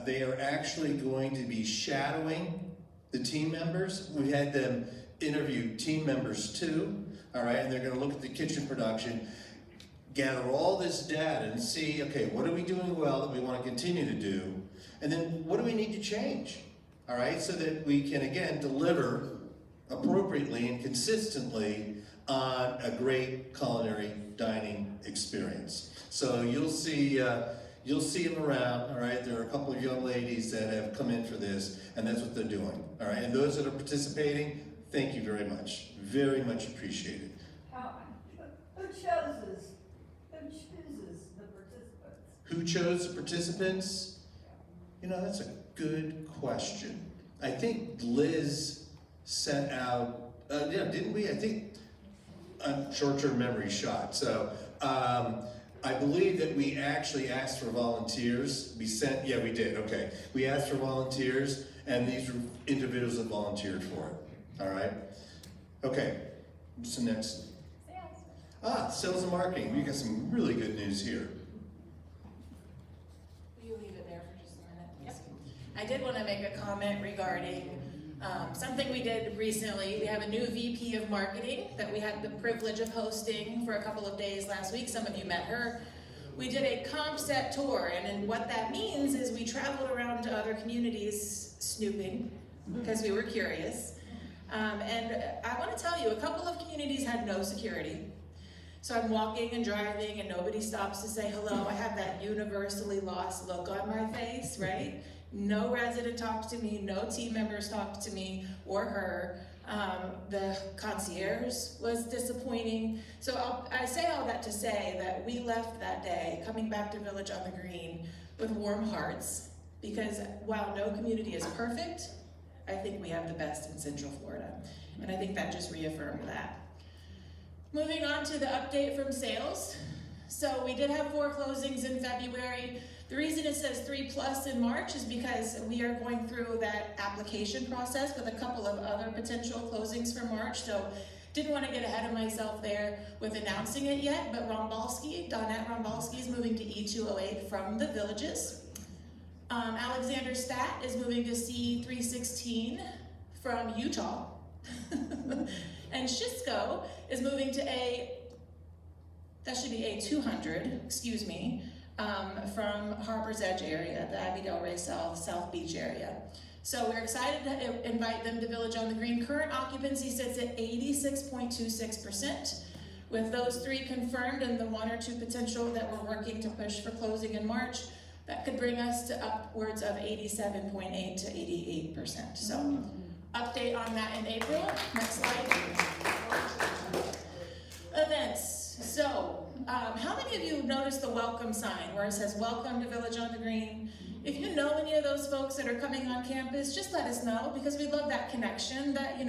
They are actually going to be shadowing the team members. We had them interview team members too, all right, and they're gonna look at the kitchen production, gather all this data and see, okay, what are we doing well that we wanna continue to do, and then what do we need to change, all right, so that we can, again, deliver appropriately and consistently on a great culinary dining experience. So you'll see them around, all right? There are a couple of young ladies that have come in for this, and that's what they're doing, all right? And those that are participating, thank you very much. Very much appreciated. Who chooses the participants? Who chose the participants? You know, that's a good question. I think Liz sent out, didn't we? I think, short-term memory shot. So, I believe that we actually asked for volunteers. We did, okay. We asked for volunteers, and these were individuals that volunteered for it, all right? Okay, what's the next? Sales and marketing. We got some really good news here. Will you leave it there for just a minute? Yep. I did want to make a comment regarding something we did recently. We have a new VP of marketing that we had the privilege of hosting for a couple of days last week. Some of you met her. We did a comp set tour, and what that means is we traveled around to other communities snooping because we were curious. And I want to tell you, a couple of communities had no security. So I'm walking and driving and nobody stops to say hello. I have that universally lost look on my face, right? No resident talked to me, no team members talked to me or her. The concierge was disappointing. So I say all that to say that we left that day coming back to Village on the Green with warm hearts, because while no community is perfect, I think we have the best in Central Florida. And I think that just reaffirmed that. Moving on to the update from sales. So we did have 4 closings in February. The reason it says 3+ in March is because we are going through that application process with a couple of other potential closings for March. So didn't want to get ahead of myself there with announcing it yet, but Donette Rombalski is moving to E208 from the Villages. Alexander Stat is moving to C316 from Utah. And Shisco is moving to A200, excuse me, from Harbor's Edge area, the Abbey Del Rey South Beach area. So we're excited to invite them to Village on the Green. Current occupancy sits at 86.26%. With those 3 confirmed and the 1 or 2 potential that we're working to push for closing in March, that could bring us to upwards of 87.8 to 88%. So update on that in April. Next slide. Events. So, how many of you noticed the welcome sign where it says welcome to Village on the Green? If you know any of those folks that are coming on campus, just let us know, because we love that connection. That,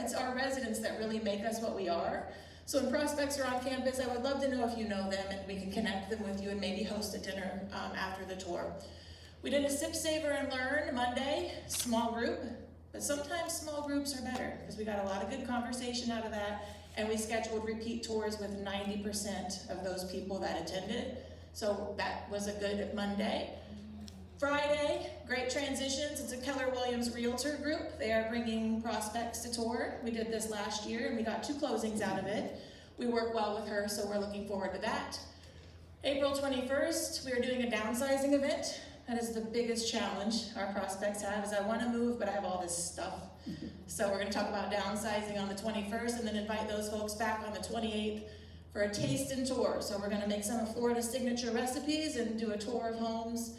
it's our residents that really make us what we are. So when prospects are on campus, I would love to know if you know them, and we can connect them with you and maybe host a dinner after the tour. We did a Sip, Savor, and Learn Monday, small group, but sometimes small groups are better because we got a lot of good conversation out of that, and we scheduled repeat tours with 90% of those people that attended. So that was a good Monday. Friday, Great Transitions. It's a Keller Williams Realtor group. They are bringing prospects to tour. We did this last year and we got 2 closings out of it. We work well with her, so we're looking forward to that. April 21st, we are doing a downsizing event. That is the biggest challenge our prospects have, is I want to move, but I have all this stuff. So we're going to talk about downsizing on the 21st and then invite those folks back on the 28th for a taste and tour. So we're going to make some of Florida's signature recipes and do a tour of homes.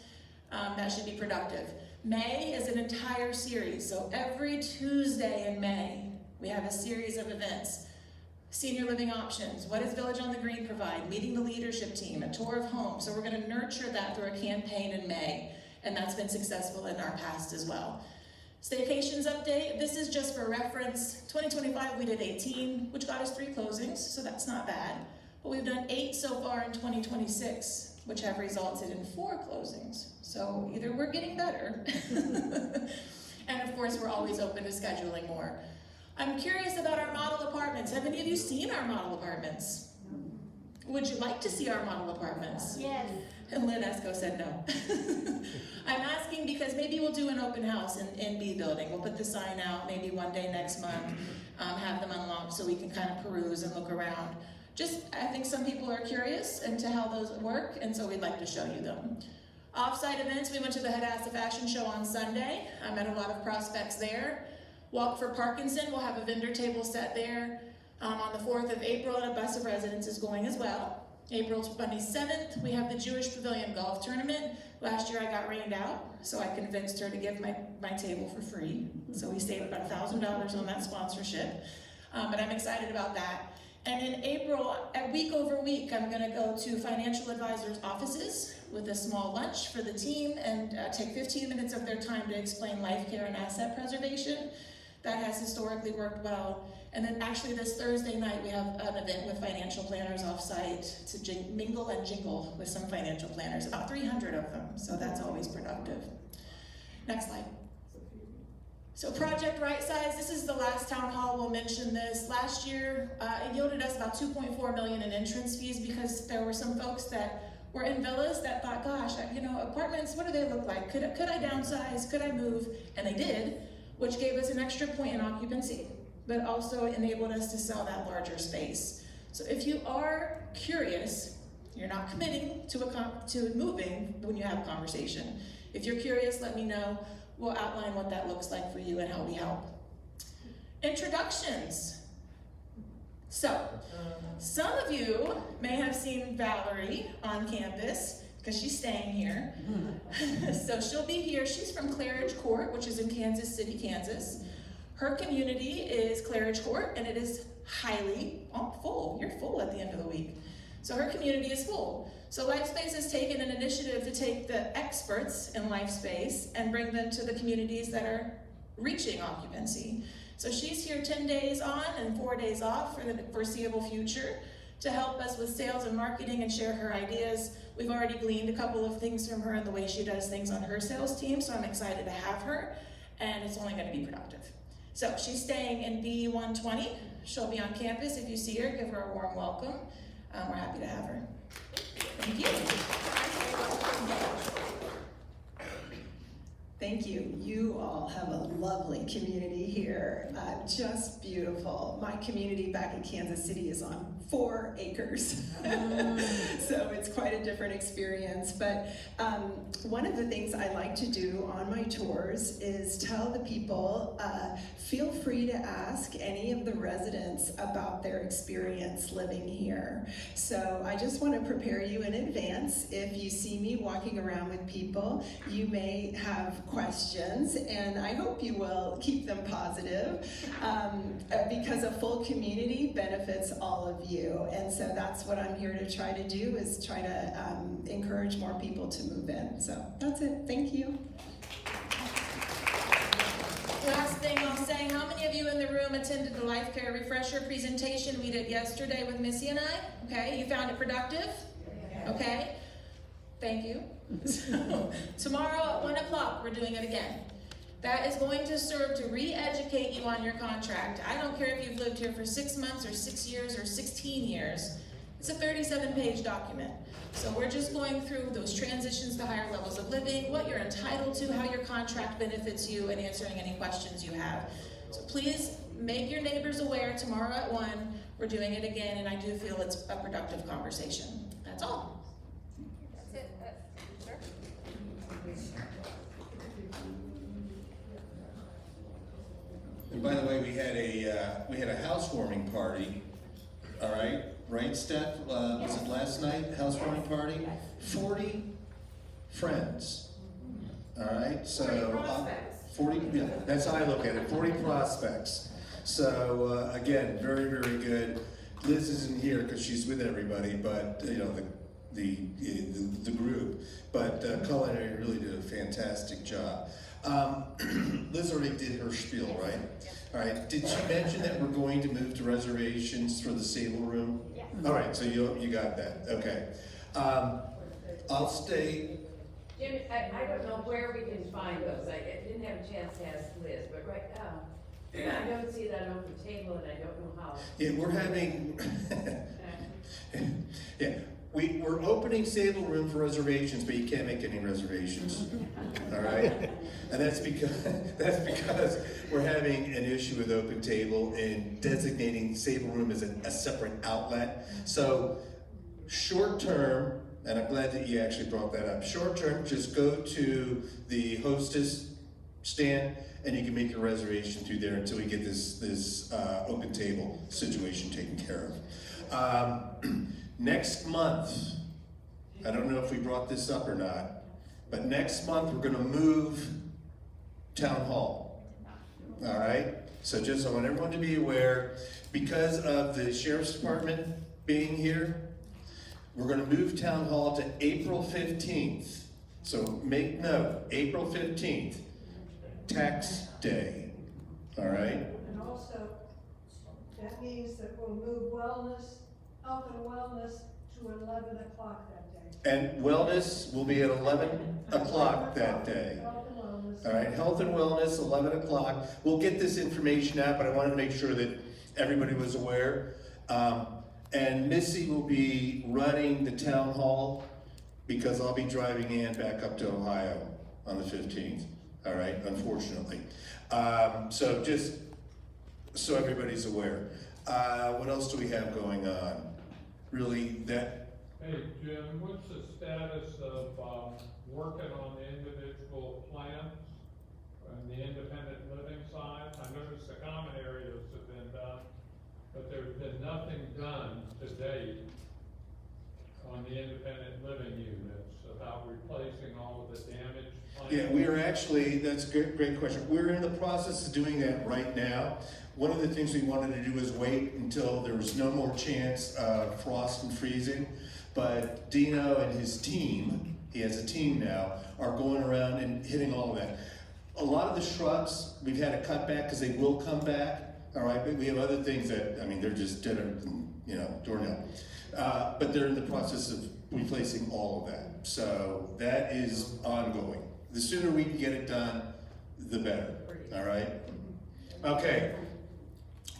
That should be productive. May is an entire series. So every Tuesday in May, we have a series of events. Senior living options. What does Village on the Green provide? Meeting the leadership team, a tour of homes. So we're going to nurture that through a campaign in May. And that's been successful in our past as well. Staycations update. This is just for reference. 2025, we did 18, which got us 3 closings. So that's not bad. But we've done 8 so far in 2026. Which have resulted in 4 closings. So either we're getting better, and of course we're always open to scheduling more. I'm curious about our model apartments. Have any of you seen our model apartments? Would you like to see our model apartments? Yes. And Lynn Esco said no. I'm asking because maybe we'll do an open house in B building. We'll put the sign out maybe one day next month, have them unlocked so we can kind of peruse and look around. I think some people are curious into how those work, and so we'd like to show you them. Off-site events, we went to the Hadassah Fashion Show on Sunday. I met a lot of prospects there. Walk for Parkinson, we'll have a vendor table set there. On the 4th of April, and a bus of residents is going as well. April 27th, we have the Jewish Pavilion Golf Tournament. Last year I got rained out, so I convinced her to give my table for free. So we saved about $1,000 on that sponsorship. But I'm excited about that. And in April, week over week, I'm gonna go to financial advisors' offices with a small lunch for the team and take 15 minutes of their time to explain life care and asset preservation. That has historically worked well. And then actually this Thursday night, we have an event with financial planners off-site to mingle and jingle with some financial planners, about 300 of them, so that's always productive. Next slide. So Project Right Size, this is the last town hall, we'll mention this. Last year, it yielded us about $2.4 million in entrance fees because there were some folks that were in villas that thought, gosh, apartments, what do they look like? Could I downsize? Could I move? And they did, which gave us an extra point in occupancy, but also enabled us to sell that larger space. So if you are curious, you're not committing to moving when you have a conversation. If you're curious, let me know. We'll outline what that looks like for you and how we help. Introductions. So, some of you may have seen Valerie on campus because she's staying here. So she'll be here. She's from Claridge Court, which is in Kansas City, Kansas. Her community is Claridge Court, and it is highly full. You're full at the end of the week. So her community is full. So LifeSpace has taken an initiative to take the experts in LifeSpace and bring them to the communities that are reaching occupancy. So she's here 10 days on and 4 days off for the foreseeable future to help us with sales and marketing and share her ideas. We've already gleaned a couple of things from her and the way she does things on her sales team, so I'm excited to have her, and it's only gonna be productive. So she's staying in B120. She'll be on campus. If you see her, give her a warm welcome. We're happy to have her. Thank you. Thank you. You all have a lovely community here. Just beautiful. My community back in Kansas City is on 4 acres. So it's quite a different experience. But one of the things I like to do on my tours is tell the people, feel free to ask any of the residents about their experience living here. So I just want to prepare you in advance. If you see me walking around with people, you may have questions, and I hope you will keep them positive because a full community benefits all of you, and so that's what I'm here to try to do, is try to encourage more people to move in. So that's it. Thank you. Last thing I'll say, how many of you in the room attended the Life Care Refresher presentation we did yesterday with Missy and I? Okay, you found it productive? Okay, thank you. So, tomorrow at 1 o'clock, we're doing it again. That is going to serve to re-educate you on your contract. I don't care if you've lived here for 6 months or 6 years or 16 years. It's a 37-page document. So we're just going through those transitions to higher levels of living, what you're entitled to, how your contract benefits you, and answering any questions you have. So please make your neighbors aware. Tomorrow at 1, we're doing it again, and I do feel it's a productive conversation. That's all. That's it. Sure. And by the way, we had a housewarming party. All right, right, Steph? Was it last night? Housewarming party. 40 friends. All right, so 40. Yeah, that's how I look at it. 40 prospects. So again, very, very good. Liz isn't here because she's with everybody, but you know the group. But Culinary really did a fantastic job. Liz already did her spiel, right? All right. Did she mention that we're going to move to reservations for the Sable Room? Yeah. All right. So you got that. Okay. I'll stay. Jim, I don't know where we can find those. I didn't have a chance to ask Liz, but right now, I don't see that open table, and I don't know how. Yeah, we're having. Yeah, we're opening Sable Room for reservations, but you can't make any reservations, all right? And that's because we're having an issue with Open Table and designating Sable Room as a separate outlet. So short term, and I'm glad that you actually brought that up, short term, just go to the hostess stand and you can make your reservation through there until we get this Open Table situation taken care of. Next month, I don't know if we brought this up or not, but next month we're gonna move Town Hall, all right? So just I want everyone to be aware, because of the Sheriff's Department being here, we're gonna move Town Hall to April 15th. So make note, April 15th, tax day, all right? And also, that means that we'll move health and wellness to 11 o'clock that day. And wellness will be at 11 o'clock that day. Health and wellness. All right, health and wellness, 11 o'clock. We'll get this information out, but I wanted to make sure that everybody was aware. And Missy will be running the town hall because I'll be driving Ann back up to Ohio on the 15th, all right, unfortunately. So just so everybody's aware. What else do we have going on? Really, that... Hey, Jim, what's the status of working on the individual plans on the independent living side? I noticed the common areas have been done, but there's been nothing done to date on the independent living units about replacing all of the damaged plans. Yeah, we are actually, that's a great question. We're in the process of doing that right now. One of the things we wanted to do was wait until there was no more chance of frost and freezing. But Dino and his team, he has a team now, are going around and hitting all of that. A lot of the shrubs, we've had to cut back because they will come back, all right? But we have other things that, I mean, they're just dead, doornail. But they're in the process of replacing all of that. So that is ongoing. The sooner we can get it done, the better, all right? Okay,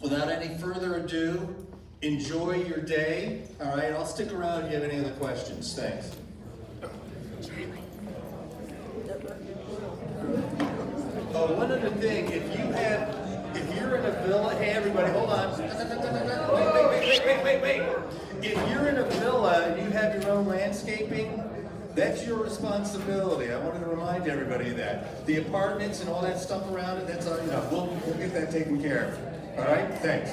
without any further ado, enjoy your day, all right? I'll stick around if you have any other questions. Thanks. Oh, one other thing, if you're in a villa, hey everybody, hold on. Wait. If you're in a villa and you have your own landscaping, that's your responsibility. I wanted to remind everybody of that. The apartments and all that stuff around it, that's all, we'll get that taken care of. All right, thanks.